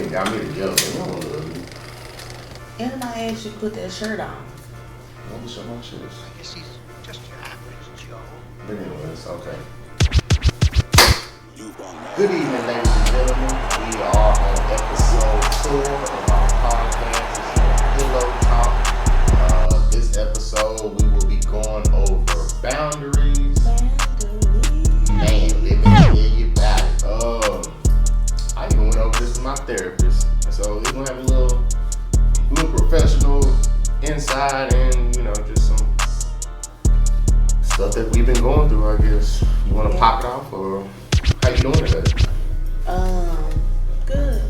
nigga got me together. You don't love me. And I asked you to put that shirt on. I want to show my shit. I guess he's just your average Joe. But anyways, okay. Good evening, ladies and gentlemen. We are on episode 4 of our podcast. It's Pillow Talk. This episode, we will be going over boundaries. Man, living tell you about it. I even went over this with my therapist. So we're gonna have a little professional insight and just some stuff that we've been going through. I guess you want to pop it off, or how you doing today? Good.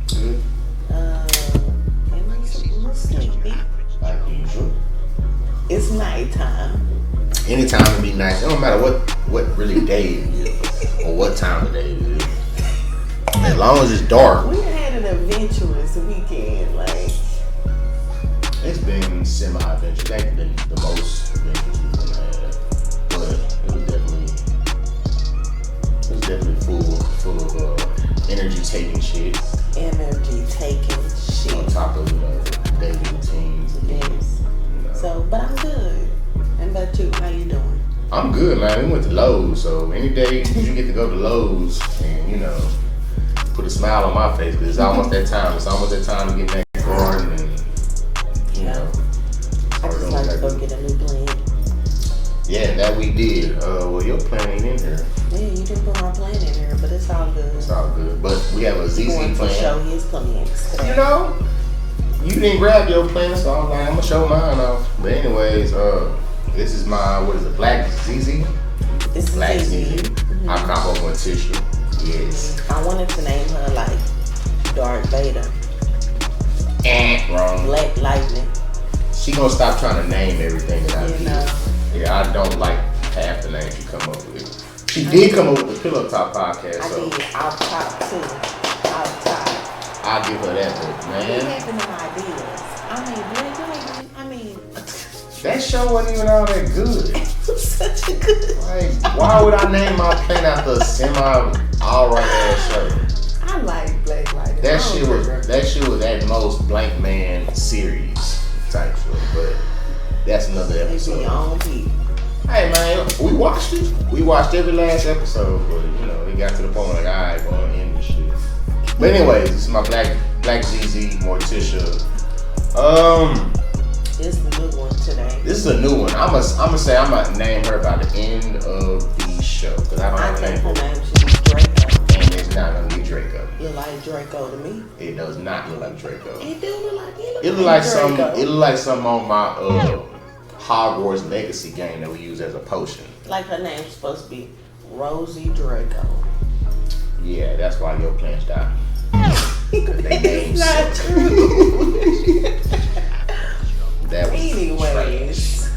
Good. And I'm a little sleepy. Like usual. It's nighttime. Anytime can be nice. It don't matter what really day it is or what time of day it is. As long as it's dark. We had an adventurous weekend, like. It's been semi-adventurous. It ain't been the most adventurous we've had, but it was definitely full of energy taking shit. Energy taking shit. On top of daily routines. Yes. So, but I'm good. And about you, how you doing? I'm good, man. We went to Lowe's, so any day you get to go to Lowe's and put a smile on my face, because it's almost that time. It's almost that time to get in that garden and I just like to go get a new plant. Yeah, that we did. Well, your plant ain't in here. Yeah, you didn't put my plant in here, but it's all good. It's all good. But we have a ZZ plant. plant. To show his plants today. You didn't grab your plant, so I was like, I'm gonna show mine off. But anyways, this is my black ZZ. It's black ZZ. Mm-hmm. I cop up on tissue. Yes. I wanted to name her like Darth Vader. Wrong. Black Lightning. She gonna stop trying to name everything that I do. Yeah, I don't like half the names she come up with. She did come up with the Pillow Talk podcast. I did. Off top too. Off top. I'll give her that, but man. We had no ideas. I mean, that show wasn't even all that good. It was such a good. Like, why would I name my plant after a semi-alright ass show? I like Black Lightning. That shit was at most Blank Man series type show, but that's another episode. Hey man, we watched it. We watched every last episode, but it got to the point where alright, going to end this shit. But anyways, this is my black ZZ Morticia. This is the new one today. This is a new one. I'm gonna name her by the end of the show, because I don't have a name. Her name should be Draco. And it's not gonna be Draco. You like Draco to me? It does not look like Draco. It do look like it look like something. It look like something on my Hogwarts Legacy game that we use as a potion. Like her name's supposed to be Rosie Draco. Yeah, that's why your plants die. It's not true. That was anyways.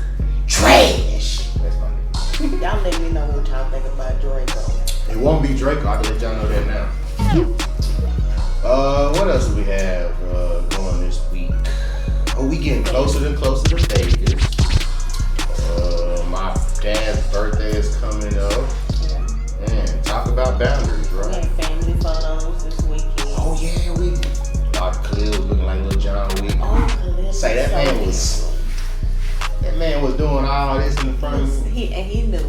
Trash. That's funny. Y'all let me know what y'all think about Draco. It won't be Draco. I can let y'all know that now. What else do we have going this week? Oh, we getting closer and closer to Vegas. My dad's birthday is coming up. And talk about boundaries, right? We had family photos this weekend. Oh yeah, we Khalil looking like little John Wick. Oh, Khalil. Say that man was doing all this in the front of me. He knew it.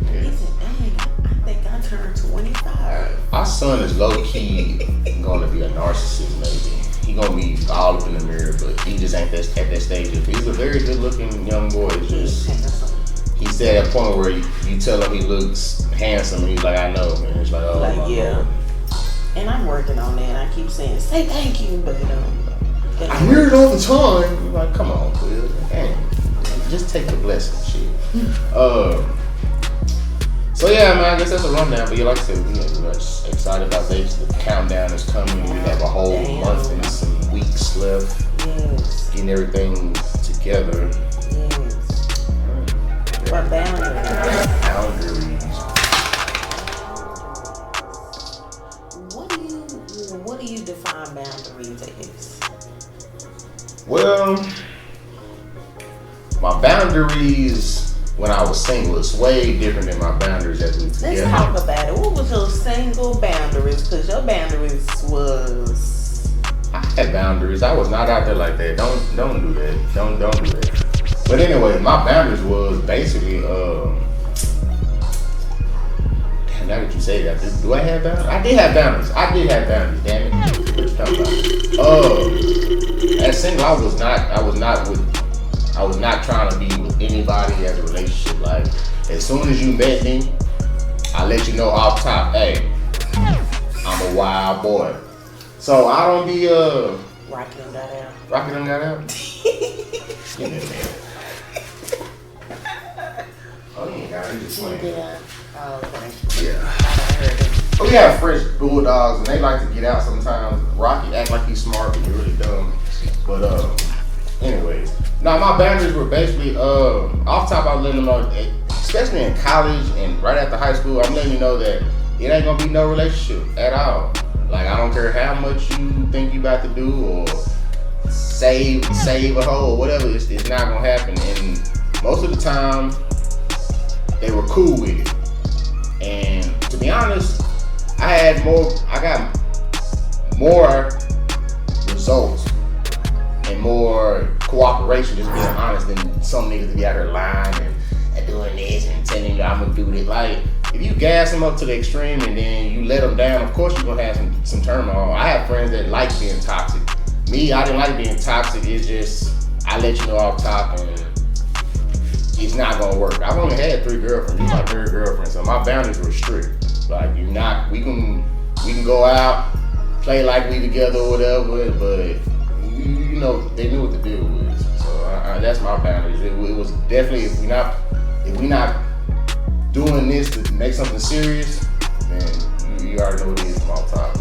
Yeah. He said, dang, I think I turned 25. Our son is low-key gonna be a narcissist, maybe. He gonna be all up in the mirror, but he just ain't at that stage. He's a very good-looking young boy. He's at a point where you tell him he looks handsome, and he's like, I know, and it's like, oh, like, my yeah. Lord. And I'm working on that. I keep saying, say thank you, but I hear it all the time. I'm like, come on, Will. Dang. Just take the blessing, shit. So yeah, man, I guess that's a rundown. But yeah, like I said, we're excited about Vegas. The countdown is coming. We have a whole month and some weeks left. Yes. Getting everything together. Yes. What boundaries? What do you define boundaries as? Well, my boundaries when I was single. It's way different than my boundaries as we together. Let's talk about it. What was your single boundaries? Because your boundaries was... I had boundaries. I was not out there like that. Don't do that. Don't do that. But anyway, my boundaries was basically damn, now that you say that, do I have boundaries? I did have boundaries, damn it. What you talking about? As single, I was not trying to be with anybody as a relationship. Like, as soon as you met me, I let you know off top, hey, I'm a wild boy. So I don't be Rocky done got out. Rocky done got out? Get in there. Oh, you ain't got it. You just playing. Yeah. Oh, okay. Yeah. I heard it. We have French bulldogs, and they like to get out sometimes. Rocky act like he's smart, but he's really dumb. But anyways, now my boundaries were basically off top. I was letting them know, especially in college and right after high school, I'm letting you know that it ain't gonna be no relationship at all. Like, I don't care how much you think you about to do or save a hoe or whatever. It's not gonna happen. And most of the time, they were cool with it. And to be honest, I got more results and more cooperation, just being honest, than some niggas to be out here lying and doing this and telling you I'm gonna do this. Like, if you gas them up to the extreme and then you let them down, of course you're gonna have some turmoil. I have friends that like being toxic. Me, I didn't like being toxic. It's just, I let you know off top and it's not gonna work. I've only had 3 girlfriends. You're my 3rd girlfriend, so my boundaries were strict. Like, we can go out, play like we together or whatever, but you know, they knew what the deal was. So that's my boundaries. It was definitely, if we not doing this to make something serious, then you already know what it is from off top.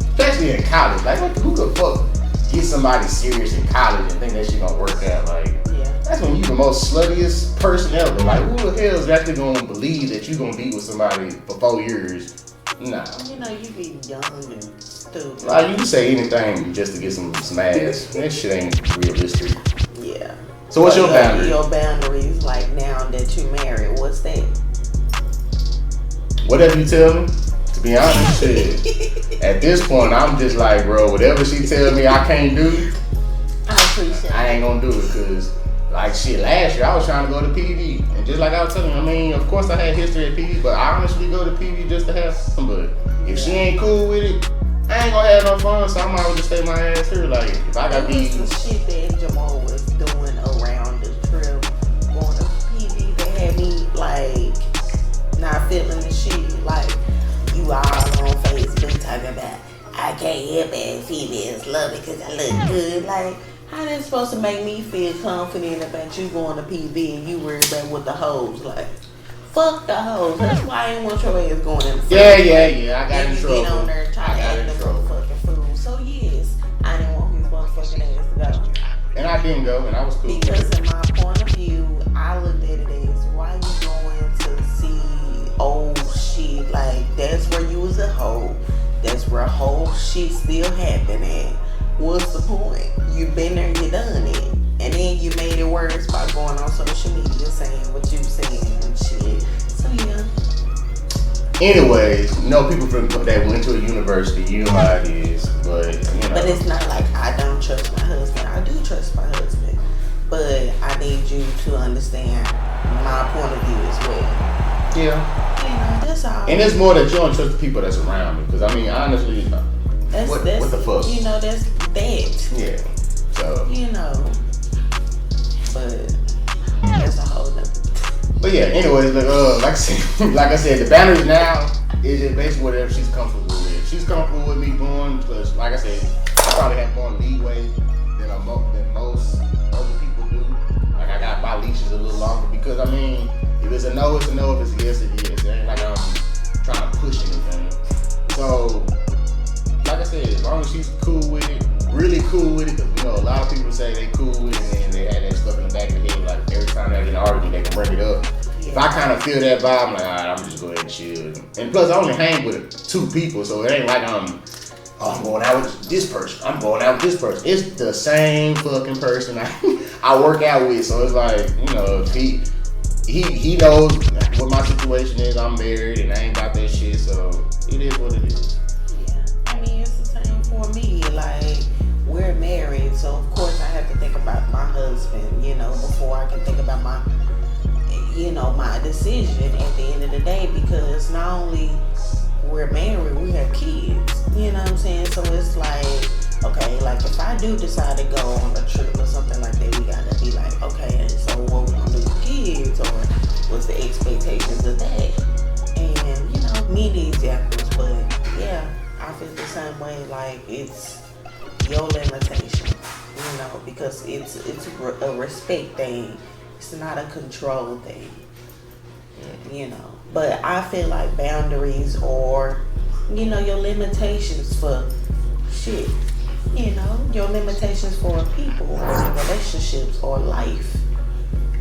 Especially in college. Like, who could fuck get somebody serious in college and think that shit gonna work out? Like, that's when you the most sluttiest person ever. Like, who the hell is actually gonna believe that you gonna be with somebody for 4 years? Nah. You know, you be young and stupid. Like, you can say anything just to get some ass. That shit ain't realistic. Yeah. So what's your boundary? Your boundaries, like, now that you married, what's that? Whatever you tell me. To be honest, shit. At this point, I'm just like, bro, whatever she tells me I can't do, I appreciate it. I ain't gonna do it, cause like shit, last year I was trying to go to PV, and just like I was telling you, I mean, of course I had history at PV, but I honestly go to PV just to have fun. But if she ain't cool with it, I ain't gonna have no fun, so I might as well just stay my ass here. Like, if I got these some shit that Jamal was doing around the trip, going to PV, that had me like not feeling the shit. Like, you all on Facebook talking about, I can't help it, females love it because I look good. Like, how that supposed to make me feel confident about you going to PV and you worried about what the hoes like? Fuck the hoes. That's why I didn't want your ass going in the front. Yeah. I got in trouble. Get on there and try to act the motherfucking fool. So yes, I didn't want his motherfucking ass to go. And I didn't go, and I was cool. Because in my point of view, I looked at it as, why you going to see old shit? Like, that's where you was a hoe. That's where whole shit still happening. What's the point? You been there, you done it. And then you made it worse by going on social media saying what you saying and shit. So yeah. Anyways, you know, people that went to a university, you know how it is, but you know. But it's not like I don't trust my husband. I do trust my husband. But I need you to understand my point of view as well. Yeah. You know, that's all. And it's more that you don't trust the people that's around me. Because, I mean, honestly, what the fuck? You know, that's that. Yeah. So. You know. But that's a whole nother. But yeah, anyways, like I said, the boundaries now is just basically whatever she's comfortable with. If she's comfortable with me going, because like I said, I probably have more leeway than most other people do. Like, I got my leashes a little longer because, I mean, if it's a no, it's a no. If it's a yes, it is. It ain't like I'm trying to push anything. So, like I said, as long as she's cool with it, really cool with it, because, you know, a lot of people say they cool with it and they had that stuff in the back of their head, like every time they get an argument, they can bring it up. If I kind of feel that vibe, I'm like, alright, I'm just going to go ahead and chill. And plus, I only hang with 2 people, so it ain't like I'm going out with this person. I'm going out with this person. It's the same fucking person I work out with, so it's like, you know, if he knows what my situation is. I'm married and I ain't got that shit, so it is what it is. Yeah, I mean it's the same for me. Like we're married, so of course I have to think about my husband, before I can think about my decision at the end of the day, because not only we're married, we have kids, you know what I'm saying? So it's like, okay, like if I do decide to go on a trip or something like that, we gotta be like, okay, so what we gonna do with kids, or what's the expectations of that? And, meet the examples, but yeah, I feel the same way, like it's your limitation, because it's a respect thing. It's not a control thing, But I feel like boundaries or, your limitations for shit, your limitations for people or relationships or life.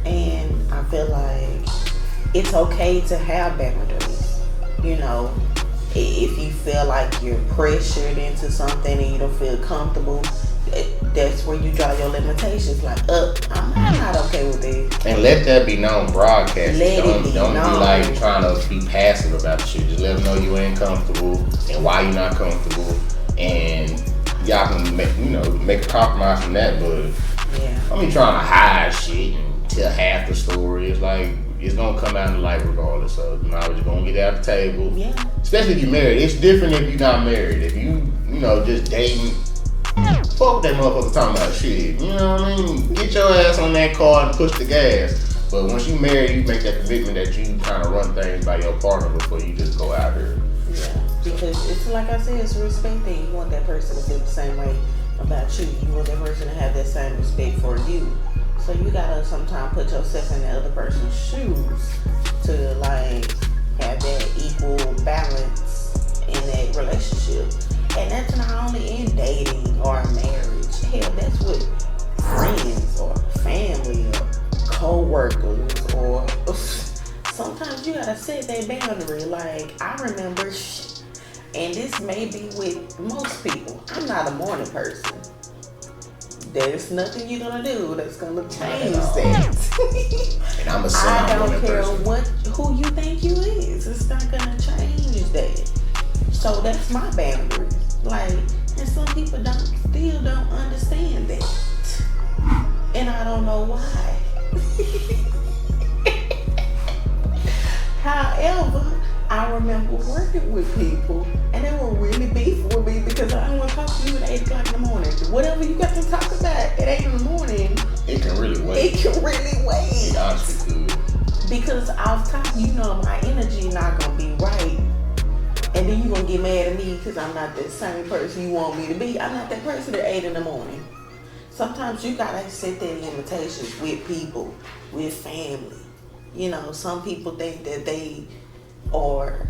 And I feel like it's okay to have boundaries, If you feel like you're pressured into something and you don't feel comfortable, that's where you draw your limitations. Like, I'm not okay with this. And let that be known, broadcast. Don't be like trying to be passive about the shit. Just let them know you ain't comfortable and why you're not comfortable, and y'all can make a compromise from that. But yeah, I mean, trying to hide shit and tell half the story. It's like it's gonna come out in the light regardless. So you're gonna get it out the table. Yeah. Especially if you're married. It's different if you're not married. If you just dating. Fuck that motherfucker talking about shit. You know what I mean? Get your ass on that car and push the gas. But once you married, you make that commitment that you kind of run things by your partner before you just go out there. Yeah, because it's like I said, it's a respect thing. You want that person to feel the same way about you. You want that person to have that same respect for you. So you gotta sometimes put yourself in the other person's shoes to like have that equal balance in that relationship. And that's not only in dating or marriage. Hell, that's with friends or family or co-workers, or sometimes you gotta set that boundary. Like, I remember, and this may be with most people, I'm not a morning person. There's nothing you're gonna do that's gonna change that. And I'm a I don't care who you think you is. It's not gonna change that. So that's my boundary. Like, and some people still don't understand that. And I don't know why. However, I remember working with people and they were really beefing with me because I don't want to talk to you at 8 o'clock in the morning. Whatever you got to talk about at 8 in the morning, it can really wait. It honestly could. Because off top, my energy not going to be right. And then you gonna get mad at me because I'm not that same person you want me to be. I'm not that person at 8 in the morning. Sometimes you gotta set their limitations with people, with family. Some people think that they are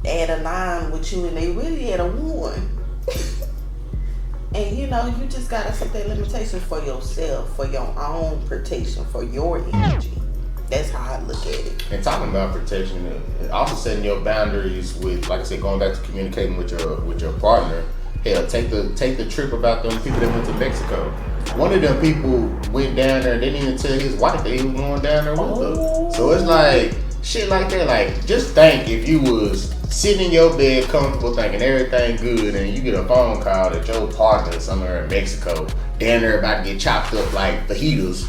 at a 9 with you and they really at a 1. And you just gotta set their limitations for yourself, for your own protection, for your energy. That's how I look at it. And talking about protection, also setting your boundaries with, like I said, going back to communicating with your partner. Hell, take the trip about them people that went to Mexico. One of them people went down there and didn't even tell his wife that he was going down there with her. So it's like shit like that. Like, just think if you was sitting in your bed comfortable thinking everything good and you get a phone call that your partner somewhere in Mexico down there about to get chopped up like fajitas.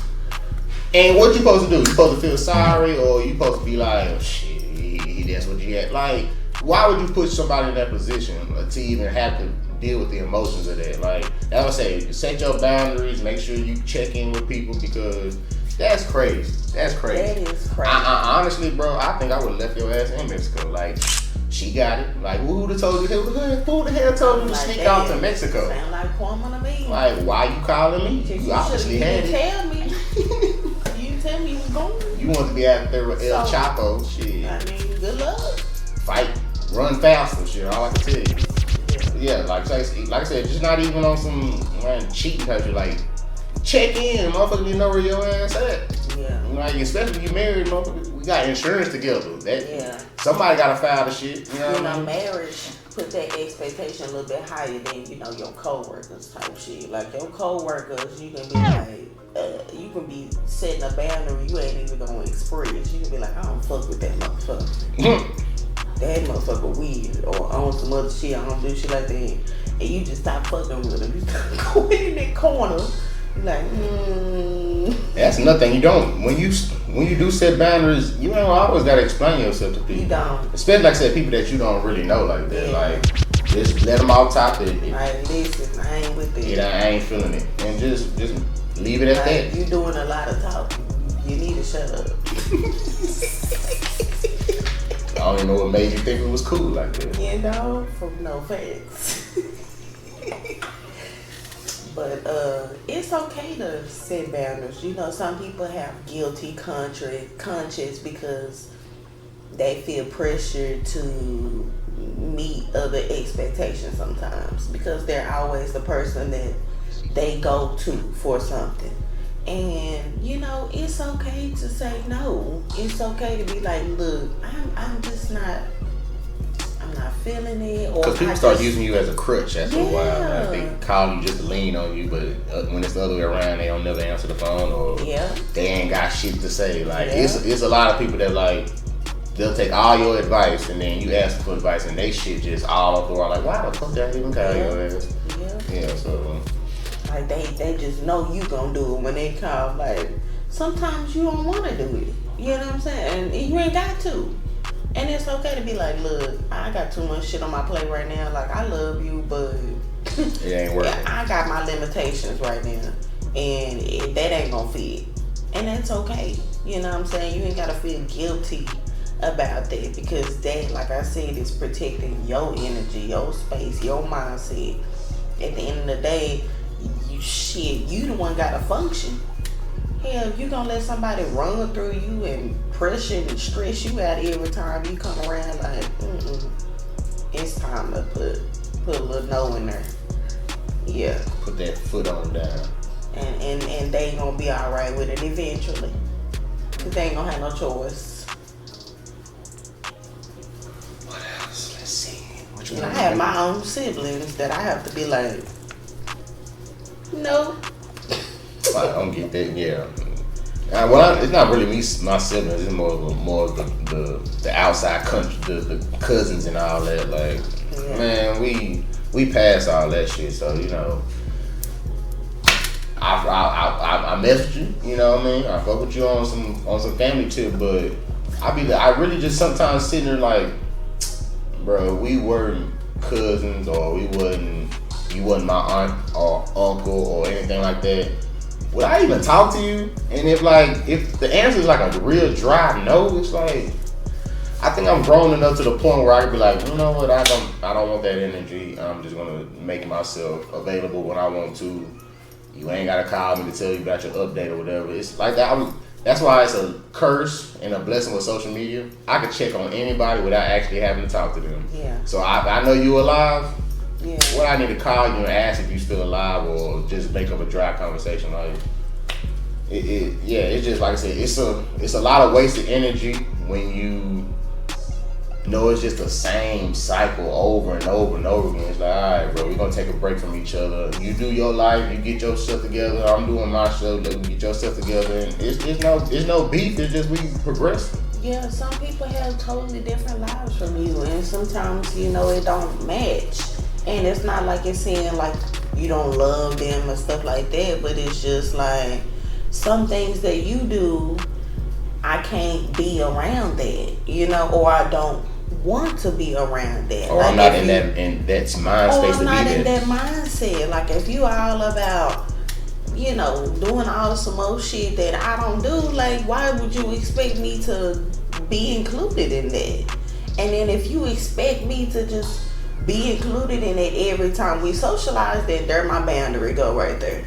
And what you supposed to do? You supposed to feel sorry, or you supposed to be like, oh, shit, that's what you had. Like, why would you put somebody in that position to even have to deal with the emotions of that? Like, I would say, set your boundaries, make sure you check in with people, because that's crazy. That's crazy. That is crazy. I honestly, bro, I think I would have left your ass in Mexico. Like, she got it. Like, who the told you? Who the hell told you to sneak out to Mexico? Sound like Kwame to me. Like, why you calling me? You obviously had it. Tell me. You tell me you was going. You want to be out there with El Chapo, shit. I mean, good luck. Fight, run faster, shit. All I can tell you. Yeah, like I said, just not even on some cheating type shit. Like, check in, motherfucker. You know where your ass at. Yeah. Like, especially if you married, motherfucker. We got insurance together. Somebody gotta file the shit. You know what I mean? Marriage put that expectation a little bit higher than, you know, your coworkers type shit. Like your coworkers, you can be like, you can be setting a boundary you ain't even gonna express. You can be like, I don't fuck with that motherfucker. That motherfucker weird, or on some other shit. I don't do shit like that. And you just stop fucking with him. You start going in that corner. You like, That's another thing. You don't when you do set boundaries, you don't always gotta explain yourself to people. You don't. Especially like I said, people that you don't really know like that. Yeah. Like just let them off top. Like, listen, I ain't with it. Yeah, I ain't feeling it, and just leave it at that. You doing a lot of talking. You need to shut up. I don't even know what made you think it was cool like that. You know, from no facts. But it's okay to set boundaries. You know, some people have guilty conscience because they feel pressured to meet other expectations sometimes because they're always the person that they go to for something. And you know, it's okay to say no. It's okay to be like, look, I'm just not, I'm not feeling it. Because people start using you as a crutch after a while. Like they call you just to lean on you, but when it's the other way around, they don't never answer the phone or they ain't got shit to say. Like it's a lot of people that like they'll take all your advice and then you ask them for advice and they shit just all up the wall. Like, why the fuck did I even call your ass? Yeah, so. Like they just know you gonna do it when they call. Like sometimes you don't want to do it. You know what I'm saying? And you ain't got to. And it's okay to be like, look, I got too much shit on my plate right now. Like I love you, but it ain't working. I got my limitations right now, and that ain't gonna fit. And that's okay. You know what I'm saying? You ain't gotta feel guilty about that because that, like I said, is protecting your energy, your space, your mindset. At the end of the day, you the one gotta function. Hell, if you gonna let somebody run through you and pressure and stress you out every time you come around, like, it's time to put a little no in there. Yeah. Put that foot on down. And they gonna be alright with it eventually. Cause they ain't gonna have no choice. What else? Let's see. And I have my own siblings that I have to be like, no. I don't get that. Yeah. Well, it's not really me, my siblings. It's more of the outside country, the cousins and all that. Like, man, we passed all that shit. So you know, I messaged you. You know what I mean? I fuck with you on some family tip, but I really just sometimes sitting there like, bro, we weren't cousins or you wasn't my aunt or uncle or anything like that. Would I even talk to you? And if the answer is like a real dry no, it's like, I think I'm grown enough to the point where I can be like, you know what, I don't want that energy. I'm just gonna make myself available when I want to. You ain't gotta call me to tell you about your update or whatever. It's like that. That's why it's a curse and a blessing with social media. I could check on anybody without actually having to talk to them. Yeah. So I know you alive. Yeah. What I need to call you and ask if you still alive or just make up a dry conversation like it's just like I said, it's a lot of wasted energy when you know it's just the same cycle over and over and over again. It's like, all right, bro, we're gonna take a break from each other. You do your life, you get your stuff together. I'm doing my stuff. You get your stuff together, and it's no beef. It's just we progress. Yeah, some people have totally different lives from you, and sometimes you know it don't match. And it's not like it's saying like you don't love them or stuff like that, but it's just like some things that you do, I can't be around that, you know, or I don't want to be around that. Or like I'm not in that mind space to be there. Or I'm not in that mindset. Like if you all about, you know, doing all some more shit that I don't do, like why would you expect me to be included in that? And then if you expect me to just be included in it every time we socialize, then there my boundary go right there.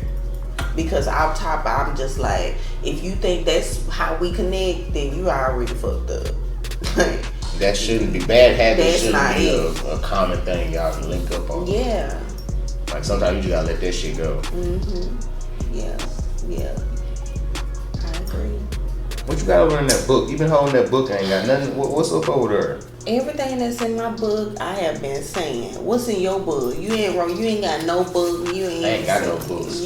Because out top, I'm just like, if you think that's how we connect, then you already fucked up. That shouldn't be bad habits. Shouldn't be a common thing y'all can link up on. Yeah. Like sometimes you just gotta let that shit go. Yeah. I agree. What you got over in that book? You been holding that book, ain't got nothing. What's up over there? Everything that's in my book, I have been saying. What's in your book? You ain't wrong. You ain't got no book. You ain't. I ain't got no books.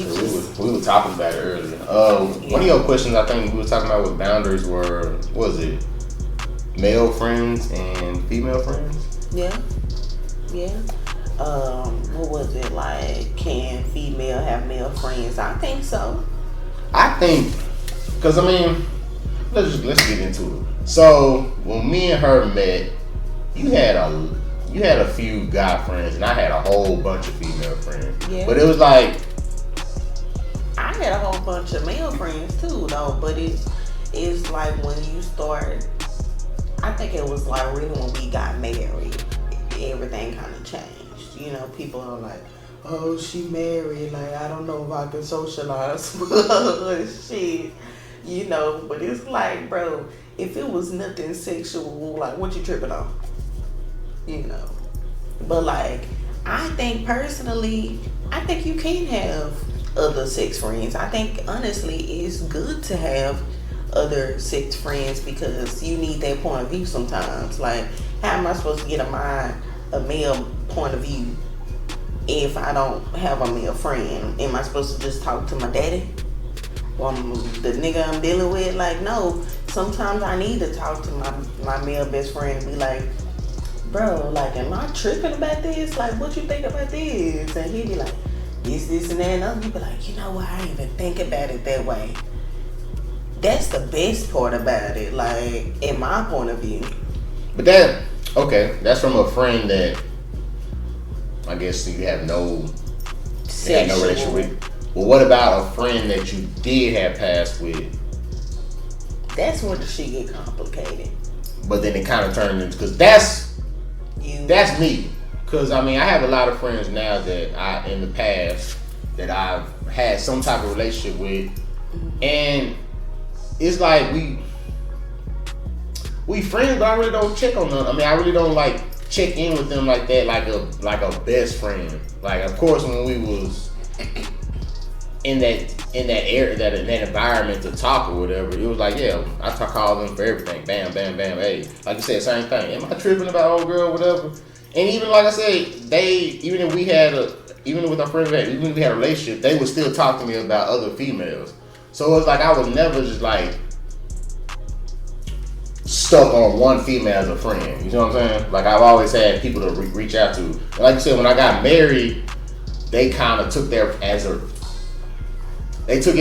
We were talking about it earlier. One of your questions I think we were talking about with boundaries were, what was it? Male friends and female friends? Yeah. What was it like? Can female have male friends? I think so. I think, cause I mean, let's get into it. So when me and her met, you had a few guy friends, and I had a whole bunch of female friends. Yeah. But it was like, I had a whole bunch of male friends too, though. But it's like when you start. I think it was like really when we got married, everything kind of changed. You know, people are like, "Oh, she married. Like, I don't know if I can socialize." Shit, you know. But it's like, bro, if it was nothing sexual, like, what you tripping on? You know. But like, I think personally, I think you can have other sex friends. I think honestly, it's good to have other sex friends because you need that point of view sometimes. Like, how am I supposed to get a male point of view if I don't have a male friend? Am I supposed to just talk to my daddy? Or the nigga I'm dealing with? Like, no. Sometimes I need to talk to my male best friend and be like, bro, like, am I tripping about this? Like, what you think about this? And he'd be like, this, and that, and other. He'd be like, you know what? I didn't even think about it that way. That's the best part about it, like, in my point of view. but that's from a friend that I guess you had no relationship with. Well, what about a friend that you did have past with? That's when the shit get complicated. But then it kind of turned into, because that's me. Because I mean, I have a lot of friends now that in the past that I've had some type of relationship with, and it's like we friends, but I really don't check on them. I mean, I really don't like check in with them like that, like a best friend. Like, of course, when we was in that area, that environment to talk or whatever, it was like, yeah, I call them for everything. Bam, bam, bam. Hey, like you said, same thing. Am I tripping about old girl, whatever? And even like I said, even if with our friends, even if we had a relationship, they would still talk to me about other females. So it's like I was never just like stuck on one female as a friend. You know what I'm saying? Like, I've always had people to reach out to. And like you said, when I got married, they kind of took it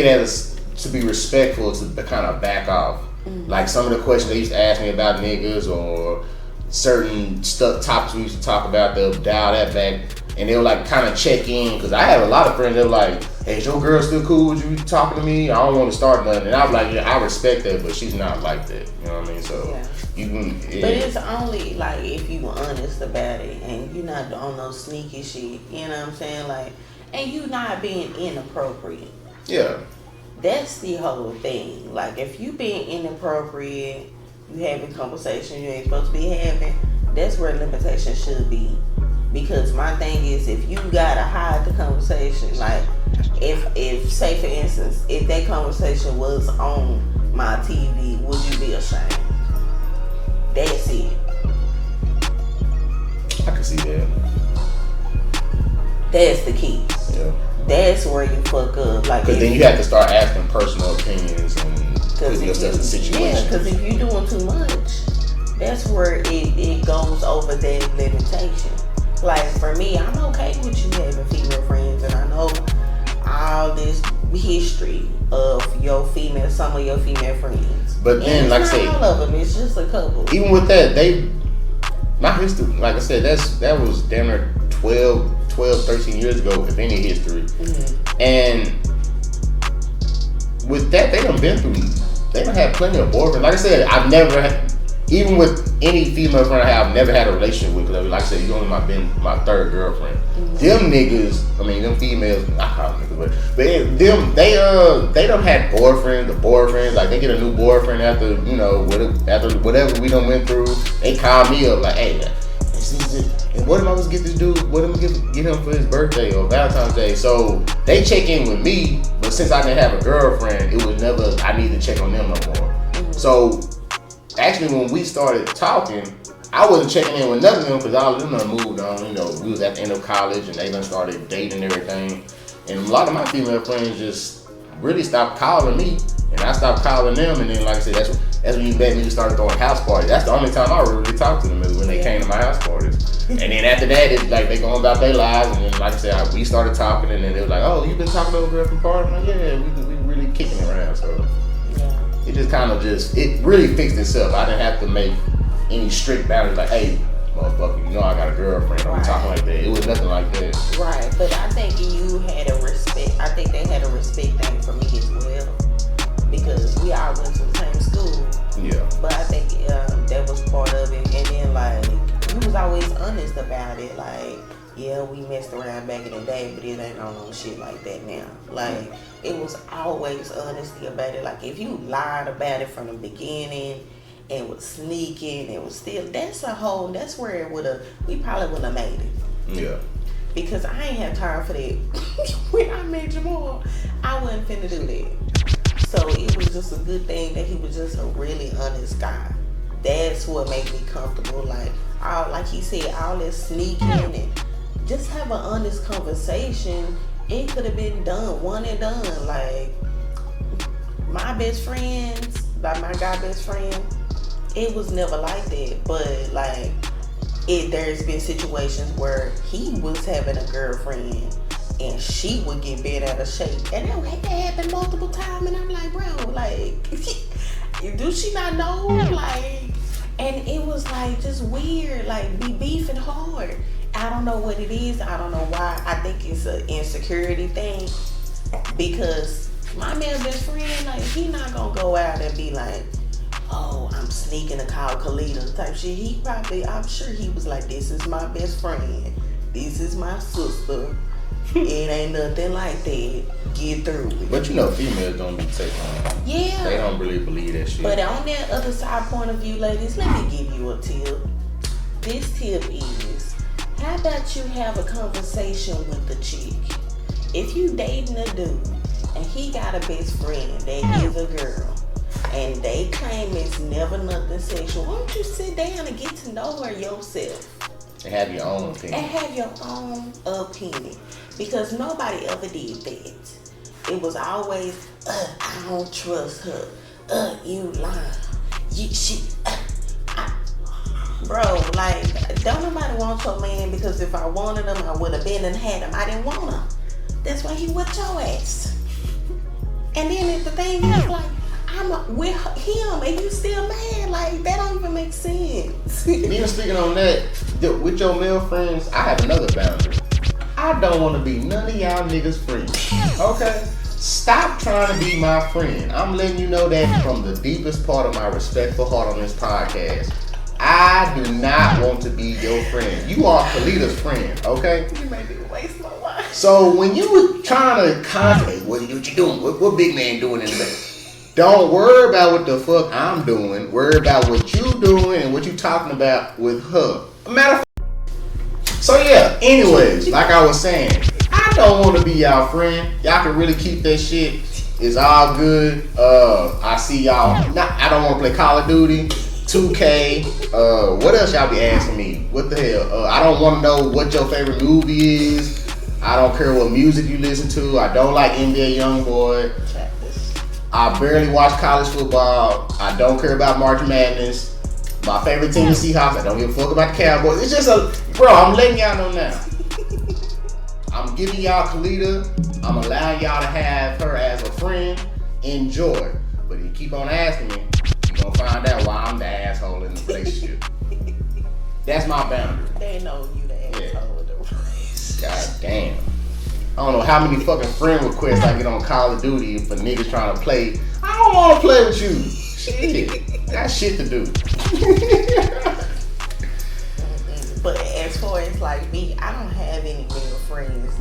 as to be respectful, to kind of back off. Mm-hmm. Like some of the questions they used to ask me about niggas or certain topics we used to talk about, they'll dial that back. And they'll like kind of check in, because I have a lot of friends that were like, hey, is your girl still cool with you talking to me? I don't want to start nothing. And I'm like, yeah, I respect that, but she's not like that. You know what I mean? So yeah. You can. Yeah. But it's only like if you were honest about it and you're not on no sneaky shit. You know what I'm saying? Like, and you not being inappropriate. Yeah. That's the whole thing. Like, if you being inappropriate, you having conversation you ain't supposed to be having, that's where limitation should be. Because my thing is, if you gotta hide the conversation, like if say for instance, if that conversation was on my TV, would you be ashamed? That's it. I can see that. That's the key. Yeah. That's where you fuck up. Like, because then you have to start asking personal opinions and putting yourself in situations. Yeah, because if you're doing too much, that's where it goes over that limitation. Like, for me, I'm okay with you having female friends, and I know all this history of some of your female friends. But then, like I said, all of them, it's just a couple. Even with that, my history, like I said, that was damn near 12, 13 years ago, if any history. Mm-hmm. And with that, they done had plenty of boyfriends. Like I said, I've never had, even with any female friend I have, I've never had a relationship with, because like I said, you only been my third girlfriend. Mm-hmm. Them niggas, I mean, them females, I call them niggas, but them, they done had boyfriends, like they get a new boyfriend after whatever we done went through. They call me up like, hey, and what am I supposed to get this dude? What am I gonna get him for his birthday or Valentine's Day? So they check in with me, but since I didn't have a girlfriend, it was never I need to check on them no more. Mm-hmm. So actually, when we started talking, I wasn't checking in with none of them because all of them done moved on. You know, we was at the end of college and they done started dating and everything. And a lot of my female friends just really stopped calling me, and I stopped calling them. And then, like I said, that's when you met me to start throwing house parties. That's the only time I really talked to them is when they came to my house parties. And then after that, it's like they going about their lives. And then, like I said, we started talking, and then they was like, "Oh, you been talking to a girl from party?" I'm like, "Yeah, we really kicking around." So it just kind of it really fixed itself. I didn't have to make any strict boundaries like, "Hey, motherfucker, you know I got a girlfriend." Or talking like that. It was nothing like that. Right, but I think you had a respect. I think they had a respect thing for me as well because we all went to the same school. Yeah. But I think that was part of it. And then like you was always honest about it. Like, yeah, we messed around back in the day, but it ain't on shit like that now. Like it was always honesty about it. Like if you lied about it from the beginning and was sneaking, it was still that's where we probably wouldn't have made it. Yeah. Because I ain't have time for that. When I met Jamal, I wasn't finna do that. So it was just a good thing that he was just a really honest guy. That's what made me comfortable. Like he said, all this sneaking and just have an honest conversation. It could have been done, one and done. Like my best friends, like my guy best friend, it was never like that. But like there's been situations where he was having a girlfriend and she would get bent out of shape, and that happened multiple times. And I'm like, bro, like, do she not know? Like, and it was like just weird, like be beefing hard. I don't know what it is. I don't know why. I think it's an insecurity thing because my man best friend, like, he not gonna go out and be like, oh, I'm sneaking to call Khalida type shit. I'm sure he was like, this is my best friend. This is my sister. It ain't nothing like that. Get through it. But you know, females don't be taking on. Yeah. They don't really believe that shit. But on that other side point of view, ladies, let me give you a tip. This tip is, how about you have a conversation with the chick? If you dating a dude and he got a best friend that is a girl, and they claim it's never nothing sexual, why don't you sit down and get to know her yourself? And have your own opinion. And have your own opinion. Because nobody ever did that. It was always, I don't trust her. You lying. Bro, like, don't nobody want your man because if I wanted him, I would have been and had him. I didn't want him. That's why he whipped your ass. And then the thing is, like, I'm with him and you still mad. Like, that don't even make sense. And even speaking on that, with your male friends, I have another boundary. I don't want to be none of y'all niggas' friends. Okay? Stop trying to be my friend. I'm letting you know that from the deepest part of my respectful heart on this podcast. I do not want to be your friend. You are Khalida's friend, okay? You made me waste my life. So when you were trying to contemplate, what you doing? What big man doing in the back? Don't worry about what the fuck I'm doing. Worry about what you doing and what you talking about with her. Matter of fact. So yeah, anyways, like I was saying, I don't want to be y'all friend. Y'all can really keep that shit. It's all good. I see y'all. I don't want to play Call of Duty, 2K. What else y'all be asking me? What the hell? I don't want to know what your favorite movie is. I don't care what music you listen to. I don't like NBA Youngboy. I barely watch college football. I don't care about March Madness. My favorite team is Seahawks. I don't give a fuck about the Cowboys. It's just bro, I'm letting y'all know now. I'm giving y'all Khalida. I'm allowing y'all to have her as a friend. Enjoy. But if you keep on asking me, you're going to find out why I'm the asshole in the relationship. That's my boundary. They know you the asshole in the relationship. God damn. I don't know how many fucking friend requests I get on Call of Duty for niggas trying to play. I don't want to play with you. Shit. Got shit to do. But as far as like me, I don't have any male friends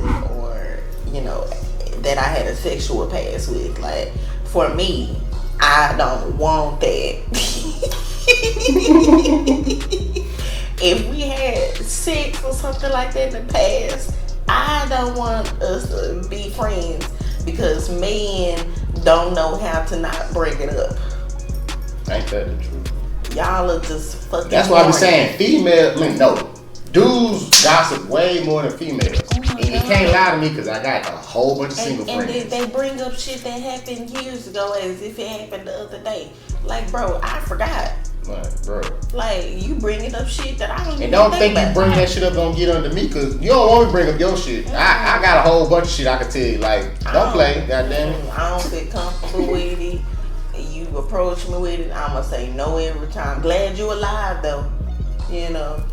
that I had a sexual past with. Like, for me, I don't want that. If we had sex or something like that in the past, I don't want us to be friends because men don't know how to not bring it up. Ain't that the truth? Y'all are just fucking. That's why I be horny. saying no. Dudes gossip way more than females. And you can't lie to me because I got a whole bunch of single And friends. they bring up shit that happened years ago as if it happened the other day. Like, bro, I forgot. Like, bro. Like, you bringing up shit that I don't even And don't think you about. bring that shit up gonna get under me because you don't want me to bring up your shit. I got a whole bunch of shit I can tell you. Like, don't play, goddamn it. I don't feel comfortable with it. You approach me with it, I'ma say no every time. Glad you alive though. You know.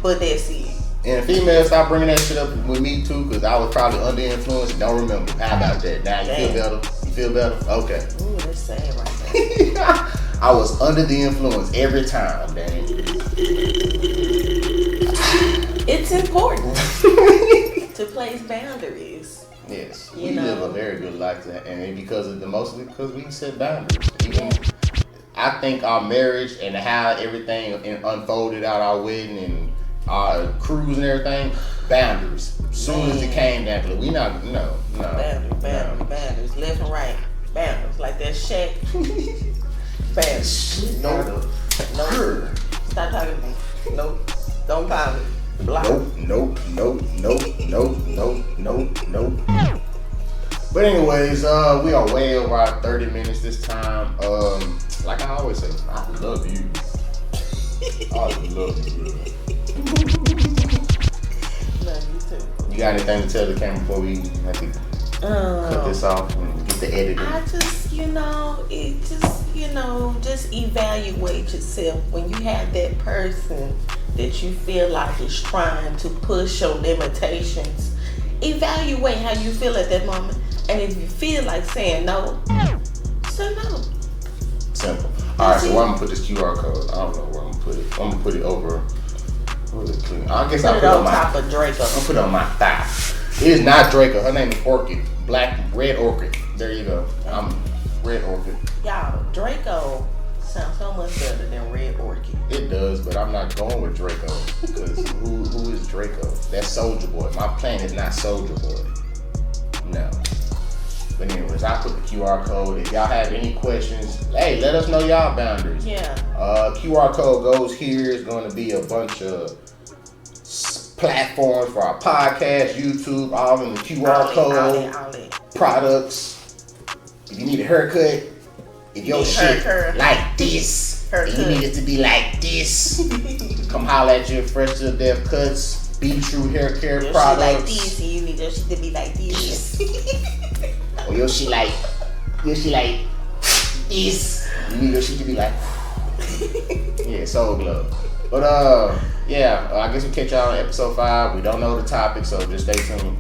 But that's it. And females stop bringing that shit up with me too because I was probably under influence and don't remember. How about that? Now you feel better? You feel better? Okay. Ooh, that's sad right there. I was under the influence every time, damn it. It's important to place boundaries. Yes, You we live know. a very good life, and mostly because we set boundaries. Even, I think our marriage and how everything unfolded out our wedding and our cruise and everything, boundaries. As soon as it came down to it, we not no. Boundaries, left and right. Boundaries, like that shack. Boundaries. Nope. Stop talking to me. Nope. Don't call me. Block. Nope. But anyways, we are way over our 30 minutes this time. Like I always say, I love you. I love you. Love you too. You got anything to tell the camera before we have to cut this off and get the editing? I just, just evaluate yourself when you have that person that you feel like is trying to push your limitations. Evaluate how you feel at that moment. And if you feel like saying no, say no. Simple. Alright, so where I'm gonna put this QR code? I don't know where I'm gonna put it. I'm gonna put it over. Where is it? I guess I'll Put put it it on top of Draco. I'll put it on my thigh. It is not Draco. Her name is Orchid. Red Orchid. There you go. I'm Red Orchid. Y'all, Draco sounds so much better than Red Orchid. It does, but I'm not going with Draco because who is Draco? That's Soldier Boy. My plan is not Soldier Boy. No. But anyways, I put the QR code. If y'all have any questions, hey, let us know y'all boundaries. Yeah. QR code goes here. It's going to be a bunch of platforms for our podcast, YouTube, all in the QR code. All that. Products. If you need a haircut, if your shit like this, and you need it to be like this, come holler at your Fresh to Death Cuts, Be True Hair Care Your products. shit like this, and you need your shit to be like this. Or your shit like this. You need your shit to be like yeah, Soul Glove. But I guess we'll catch y'all on episode 5. We don't know the topic, so just stay tuned.